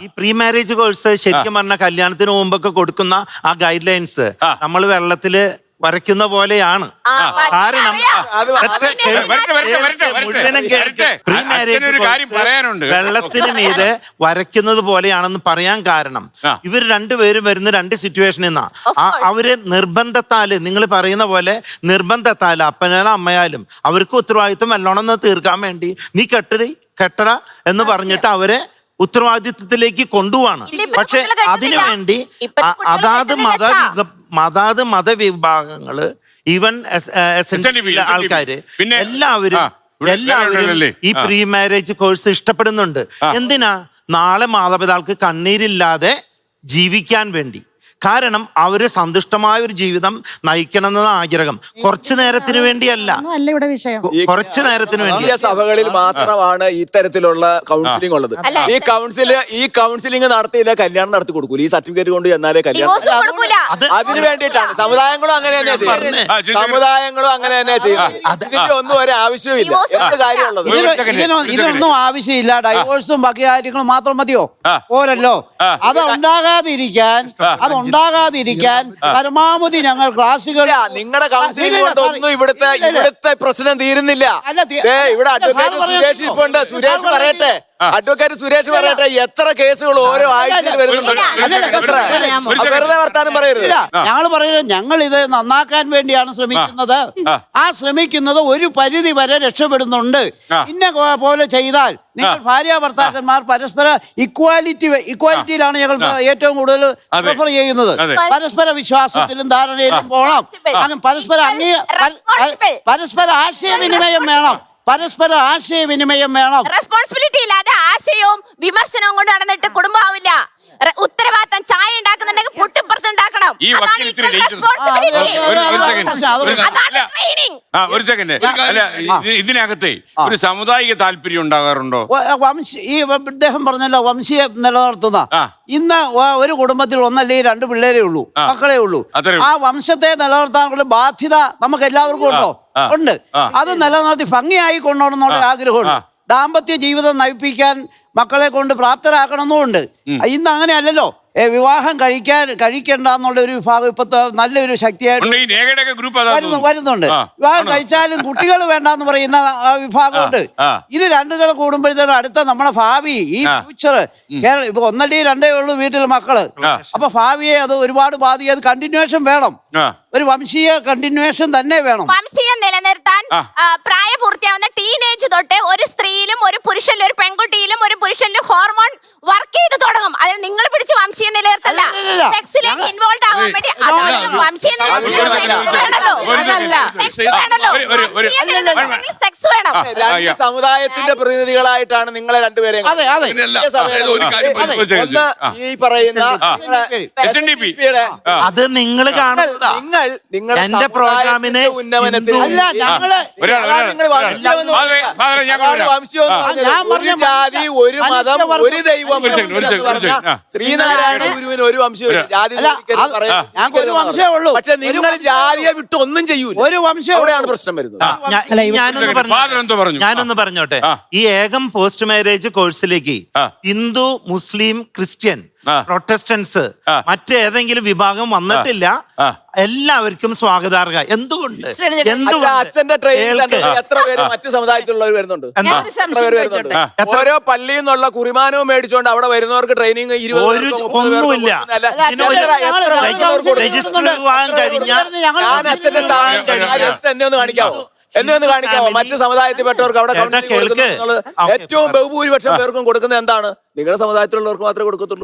ഈ pre marriage course ശരിക്കും പറഞ്ഞ കല്യാണത്തിന് മുമ്പൊക്കെ കൊടുക്കുന്ന ആ ഗൈഡ് ലൈൻസ് നമ്മൾ വെള്ളത്തില് വരയ്ക്കുന്ന പോലെയാണ്. കാരണം വെള്ളത്തിന് മീതെ വരയ്ക്കുന്നത് പോലെയാണെന്ന് പറയാൻ കാരണം ഇവർ രണ്ടുപേരും വരുന്ന രണ്ട് സിറ്റുവേഷനിൽ നിന്നാ. അവര് നിർബന്ധത്താല്, നിങ്ങൾ പറയുന്ന പോലെ നിർബന്ധത്താല് അപ്പനാലും അമ്മയാലും അവർക്ക് ഉത്തരവാദിത്വം നല്ലോണം തീർക്കാൻ വേണ്ടി നീ കെട്ടട എന്ന് പറഞ്ഞിട്ട് അവരെ ഉത്തരവാദിത്വത്തിലേക്ക് കൊണ്ടുപോവാണ്. പക്ഷെ അതിനുവേണ്ടി അതാത് മതവിഭാഗങ്ങള്, ഈവൻ ആൾക്കാര് എല്ലാവരും ഈ പ്രീ മാരേജ് കോഴ്സ് ഇഷ്ടപ്പെടുന്നുണ്ട്. എന്തിനാ? നാളെ മാതാപിതാക്കൾക്ക് കണ്ണീരില്ലാതെ ജീവിക്കാൻ വേണ്ടി. കാരണം അവര് സന്തുഷ്ടമായ ഒരു ജീവിതം നയിക്കണം എന്ന ആഗ്രഹം കുറച്ചു നേരത്തിന് വേണ്ടിയല്ല, കുറച്ചു നേരത്തിന് വേണ്ടി. സഭകളിൽ മാത്രമാണ് ഇത്തരത്തിലുള്ള കൗൺസിലിംഗ് ഉള്ളത്. ഈ കൗൺസിലിംഗ് നടത്തിയില്ല കല്യാണം നടത്തി കൊടുക്കൂല. ഈ സർട്ടിഫിക്കറ്റ് കൊണ്ട് ചെന്നാലേ കല്യാണം. അതിന് വേണ്ടിയിട്ടാണ് സമുദായങ്ങളും അങ്ങനെ തന്നെയാ ചെയ്യുന്നത്. സമുദായങ്ങളും അങ്ങനെ തന്നെയാ ചെയ്യുന്നത്. ഇതിന്റെ ഒന്നും ഒരു ആവശ്യമില്ല. എന്ത് കാര്യമുള്ളത്? ഇതൊന്നും ആവശ്യമില്ല. ഡൈവോഴ്സും ബാക്കി കാര്യങ്ങളും മാത്രം മതിയോ? പോരല്ലോ. ഉണ്ടാകാതിരിക്കാൻ പരമാവധി ഞങ്ങൾ ക്ലാസുകൾ. നിങ്ങളുടെ കൗൺസിലിംഗ് കൊണ്ടൊന്നും ഇവിടുത്തെ പ്രശ്നം തീരുന്നില്ല. ഇവിടെ അഡ്വക്കേറ്റ് സുരേഷ് പറയട്ടെ, അഡ്വക്കേറ്റ് സുരേഷ് പറയട്ടെ, എത്ര കേസുകൾ ഓരോ ആഴ്ചയിൽ വരുന്നുണ്ട്. വെറുതെ വർത്താനം പറയരുത്. ഞങ്ങൾ പറയുന്നത് ഞങ്ങൾ ഇത് നന്നാക്കാൻ വേണ്ടിയാണ് ശ്രമിക്കുന്നത്. ആ ശ്രമിക്കുന്നത് ഒരു പരിധി വരെ രക്ഷപ്പെടുന്നുണ്ട്. ഇന്ന പോലെ ചെയ്താൽ നിങ്ങൾ ഭാര്യ ഭർത്താക്കന്മാർ പരസ്പര ഇക്വാലിറ്റിയിലാണ് ഞങ്ങൾ ഏറ്റവും കൂടുതൽ പ്രിഫർ ചെയ്യുന്നത്. പരസ്പര വിശ്വാസത്തിലും ധാരണയിലും പോകണം. അങ്ങനെ പരസ്പര ആശയവിനിമയം വേണം. റെസ്പോൺസിബിലിറ്റി ഇല്ലാതെ ആശയവും വിമർശനവും കൊണ്ട് നടന്നിട്ട് കുടുംബമാവില്ല. ഉത്തരവാദിത്തം ചായ ഉണ്ടാക്കുന്നുണ്ടെങ്കിൽ പുട്ടിപ്പുറത്ത് ഉണ്ടാക്കണം. ഒരു സെക്കൻഡ്, ഇതിനകത്തെ ഒരു സാമുദായിക താല്പര്യം ഉണ്ടാകാറുണ്ടോ? ഈ ഇദ്ദേഹം പറഞ്ഞല്ലോ വംശീയ നിലനിർത്തുന്ന. ഇന്ന് ഒരു കുടുംബത്തിൽ ഒന്നല്ലേ രണ്ട് പിള്ളേരേ ഉള്ളൂ, മക്കളെ ഉള്ളൂ. ആ വംശത്തെ നിലനിർത്താനുള്ള ബാധ്യത നമുക്ക് എല്ലാവർക്കും ഉണ്ടോ? ഉണ്ട്. അത് നിലനിർത്തി ഭംഗിയായി കൊണ്ടുപോകണമെന്നുള്ള ആഗ്രഹമുണ്ട്. ദാമ്പത്യ ജീവിതം നയിപ്പിക്കാൻ മക്കളെ കൊണ്ട് പ്രാപ്തരാക്കണമെന്നുണ്ട്. ഇന്ന് അങ്ങനെ അല്ലല്ലോ. വിവാഹം കഴിക്കണ്ട എന്നുള്ള ഒരു വിഭാഗം ഇപ്പത്തെ നല്ലൊരു ശക്തിയായിട്ട് വരുന്നുണ്ട്. വിവാഹം കഴിച്ചാലും കുട്ടികൾ വേണ്ടെന്ന് പറയുന്ന വിഭാഗമുണ്ട്. ഇത് രണ്ടുകൾ കൂടുമ്പോഴത്തേക്കും അടുത്ത നമ്മുടെ ഭാവി, ഈ ഫ്യൂച്ചർ, ഇപ്പൊ ഒന്നല്ലേ രണ്ടേ ഉള്ളൂ വീട്ടിൽ മക്കള്. അപ്പൊ ഭാവിയെ അത് ഒരുപാട് ബാധിക്കും. അത് കണ്ടിന്യൂവേഷൻ വേണം. ഒരു വംശീയ കണ്ടിന്യൂവേഷൻ തന്നെ വേണം. വംശീയം നിലനിർത്താൻ പ്രായപൂർത്തിയാവുന്ന ടീനേജ് തൊട്ട് ഒരു സ്ത്രീയിലും ഒരു പുരുഷനിലും ഒരു പെൺകുട്ടിയിലും ഒരു പുരുഷനിലും ഹോർമോൺ വർക്ക് ചെയ്ത് തുടങ്ങും. അതിൽ നിങ്ങൾ പിടിച്ച് വംശീയം നിലനിർത്തല്ല, സെക്സിലേക്ക് ഇൻവോൾവ് ആവാൻ വേണ്ടി വംശീയം സെക്സ് വേണം. രണ്ട് സമുദായത്തിന്റെ പ്രതിനിധികളായിട്ടാണ് നിങ്ങളെ രണ്ടുപേരെയും ഈ പറയുന്ന അത് നിങ്ങൾ കാണുന്നതാ. എന്റെ പ്രോഗ്രാമിന് ഉന്നമനത്തിൽ ജാതി, ഒരു മതം, ഒരു ദൈവം. ശ്രീനാരായണ ഗുരുവിന് ഒരു വംശവും ജാതി. പക്ഷെ നിങ്ങൾ ജാതിയെ വിട്ട് ഒന്നും ചെയ്യൂല. ഒരു വംശം. അവിടെയാണ് പ്രശ്നം വരുന്നത്. ഞാനൊന്ന് പറഞ്ഞോട്ടെ. ഈ ഏകം പോസ്റ്റ് മാരേജ് കോഴ്സിലേക്ക് ഹിന്ദു, മുസ്ലിം, ക്രിസ്ത്യൻ, പ്രൊട്ടസ്റ്റൻസ്, മറ്റേതെങ്കിലും വിഭാഗം വന്നിട്ടില്ല. എല്ലാവർക്കും സ്വാഗതാർഹ. എന്തുകൊണ്ട് അച്ഛന്റെ ട്രെയിനിങ് സെന്ററിൽ എത്ര പേര് മറ്റു സമുദായത്തിലുള്ളവർ വരുന്നുണ്ട്? ഓരോ പള്ളിയിൽ നിന്നുള്ള കുറിമാനവും മേടിച്ചോണ്ട് അവിടെ വരുന്നവർക്ക് ട്രെയിനിങ് ഒന്നുമില്ല. എന്നെ ഒന്ന് കാണിക്കാവോ? മറ്റു സമുദായത്തിൽപ്പെട്ടവർക്ക് അവിടെ ഏറ്റവും ബഹുഭൂരിപക്ഷം പേർക്കും കൊടുക്കുന്നത് എന്താണ്? നിങ്ങളുടെ സമുദായത്തിലുള്ളവർക്ക് മാത്രമേ കൊടുക്കത്തുള്ളൂ.